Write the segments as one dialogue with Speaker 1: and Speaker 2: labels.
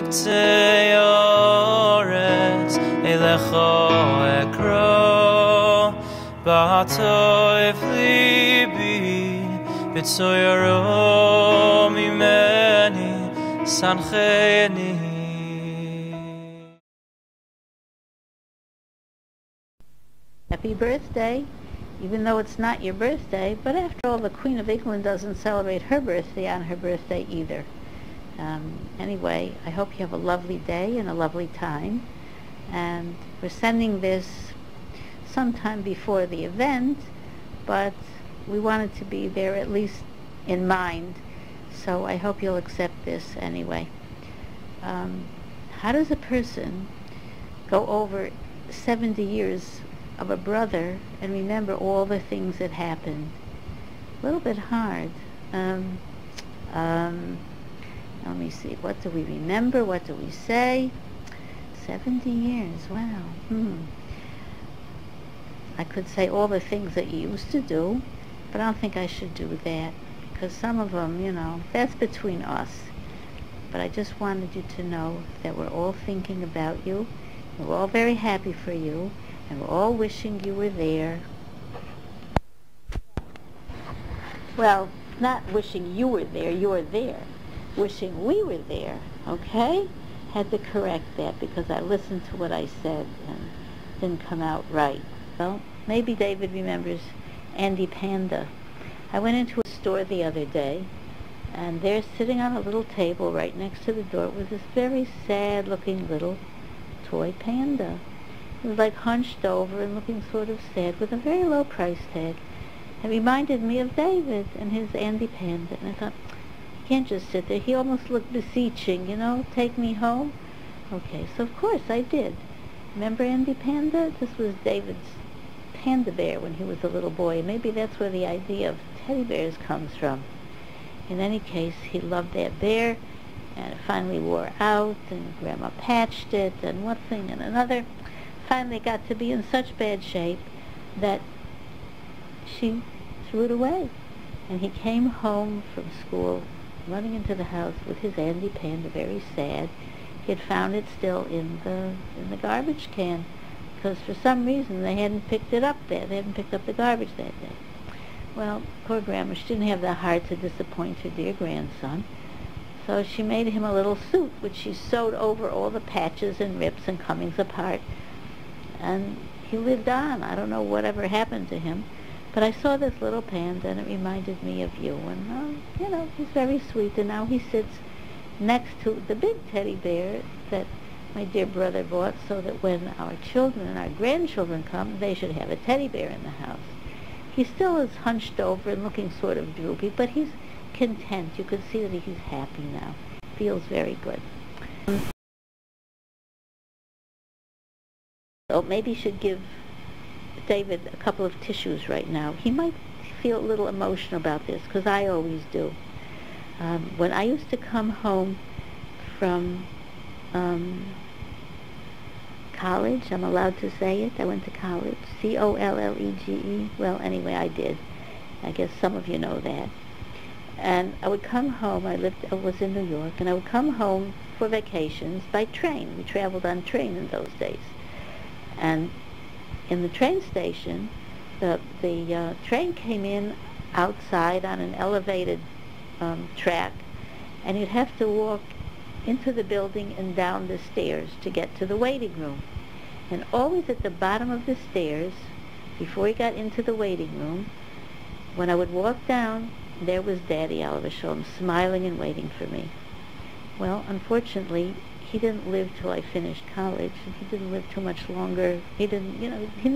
Speaker 1: קצה אורץ אליכו אקרא בעטוף ליבי בצוירו ממני סנחני.
Speaker 2: Happy birthday, even though it's not your birthday, but after all, the Queen of England doesn't celebrate her birthday on her birthday either. Anyway, I hope you have a lovely day and a lovely time, and we're sending this sometime before the event, but we wanted to be there at least in mind, so I hope you'll accept this anyway. How does a person go over 70 years of a brother and remember all the things that happened? A little bit hard. Let me see, what do we remember? What do we say? 70 years, wow. I could say all the things that you used to do, but I don't think I should do that, because some of them, you know, that's between us. But I just wanted you to know that we're all thinking about you, and we're all very happy for you, and we're all wishing you were there. Well, not wishing you were there, you're there. Wishing we were there, okay? Had to correct that because I listened to what I said and didn't come out right. Well, maybe David remembers Andy Panda. I went into a store the other day, and there sitting on a little table right next to the door was this very sad-looking little toy panda. It was like hunched over and looking sort of sad with a very low price tag. It reminded me of David and his Andy Panda, and I thought, you can't just sit there. He almost looked beseeching, you know, take me home. Okay, so of course I did. Remember Andy Panda? This was David's panda bear when he was a little boy. Maybe that's where the idea of teddy bears comes from. In any case, he loved that bear, and it finally wore out, and Grandma patched it, and one thing and another. Finally got to be in such bad shape that she threw it away. And he came home from school, running into the house with his Andy Panda, very sad. He had found it still in the garbage can, because for some reason they hadn't picked it up there. They hadn't picked up the garbage that day. Well, poor Grandma, she didn't have the heart to disappoint her dear grandson, so she made him a little suit, which she sewed over all the patches and rips and comings apart, and he lived on. I don't know whatever happened to him, but I saw this little panda, and it reminded me of you, and, you know, he's very sweet, and now he sits next to the big teddy bear that my dear brother bought, so that when our children and our grandchildren come, they should have a teddy bear in the house. He still is hunched over and looking sort of droopy, but he's content. You can see that he's happy now. Feels very good. So maybe you should give David a couple of tissues right now. He might feel a little emotional about this, because I always do. When I used to come home from college, I'm allowed to say it, I went to college, C-O-L-L-E-G-E, well, anyway, I did. I guess some of you know that. And I would come home, I was in New York, and I would come home for vacations by train. We traveled on train in those days. And in the train station, the train came in outside on an elevated track, and you'd have to walk into the building and down the stairs to get to the waiting room. And always at the bottom of the stairs, before you got into the waiting room, when I would walk down, there was Daddy Oliver Shalom smiling and waiting for me. Well, unfortunately, he didn't live till I finished college, and he didn't live too much longer. He didn't, you know, he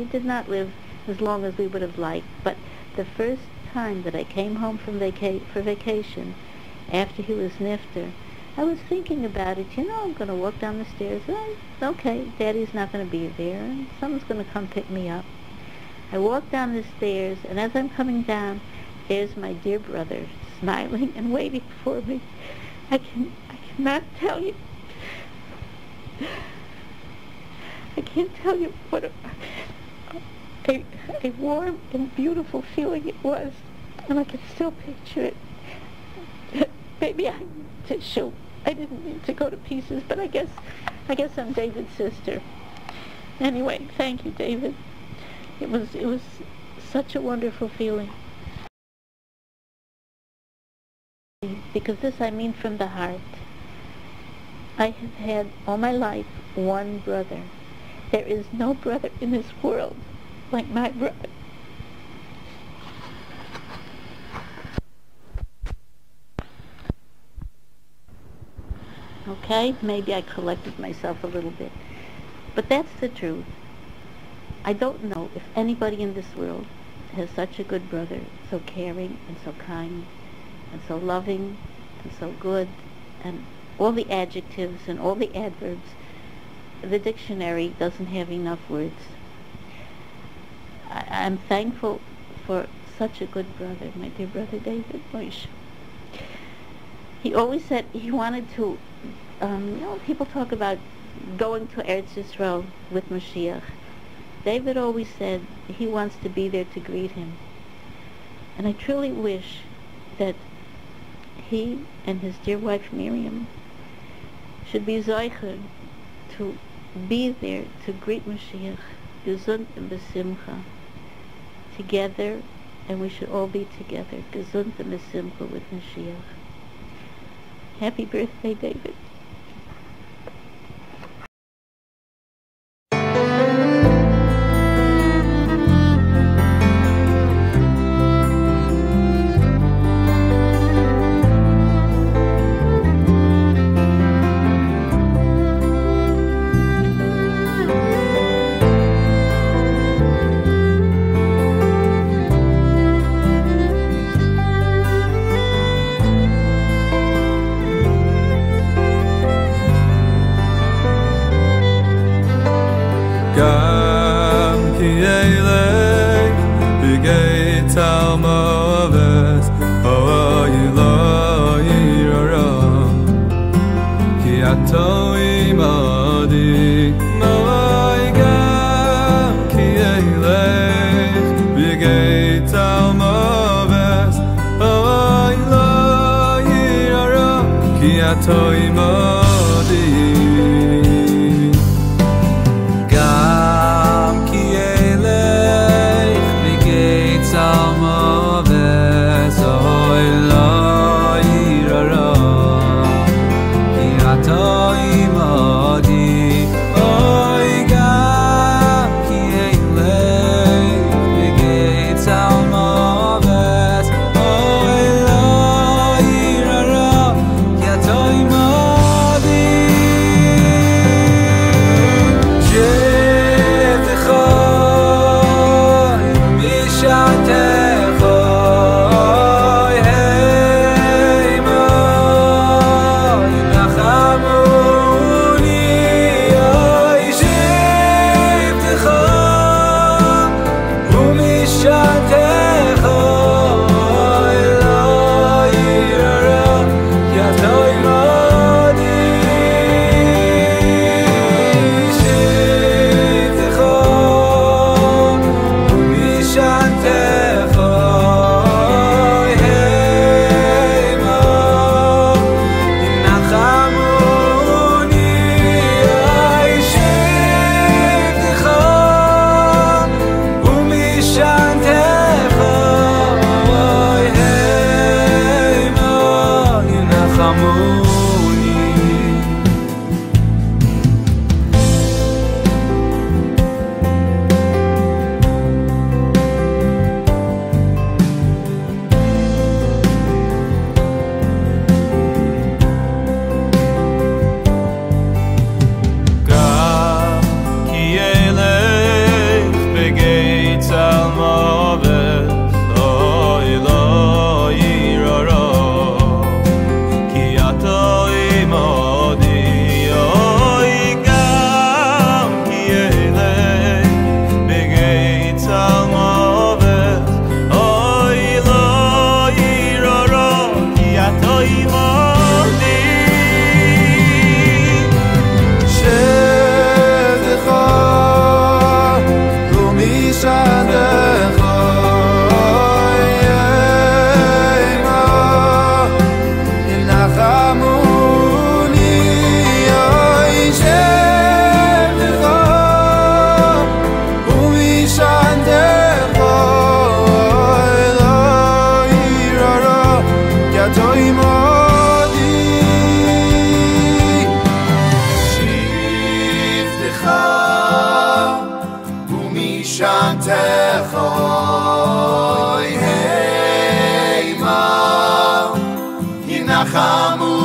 Speaker 2: did not live as long as we would have liked. But the first time that I came home from for vacation, after he was nifter, I was thinking about it. You know, I'm going to walk down the stairs. Okay, Daddy's not going to be there, and someone's going to come pick me up. I walk down the stairs, and as I'm coming down, there's my dear brother smiling and waiting for me. I cannot tell you. I can't tell you what a warm and beautiful feeling it was, and I can still picture it. Maybe I need tissue. I didn't mean to go to pieces, but I guess I'm David's sister. Anyway, thank you, David. It was such a wonderful feeling. Because this I mean from the heart. I have had all my life one brother. There is no brother in this world like my brother. Okay, maybe I collected myself a little bit. But that's the truth. I don't know if anybody in this world has such a good brother, so caring and so kind and so loving and so good, and all the adjectives and all the adverbs. The dictionary doesn't have enough words. I'm thankful for such a good brother, my dear brother David Moshe. He always said he wanted to, people talk about going to Eretz Yisrael with Mashiach. David always said he wants to be there to greet him. And I truly wish that he and his dear wife Miriam should be zeicher to be there to greet Mashiach, gesund and besimcha, together, and we should all be together, gesund and besimcha with Mashiach. Happy birthday, David.
Speaker 3: Nachamu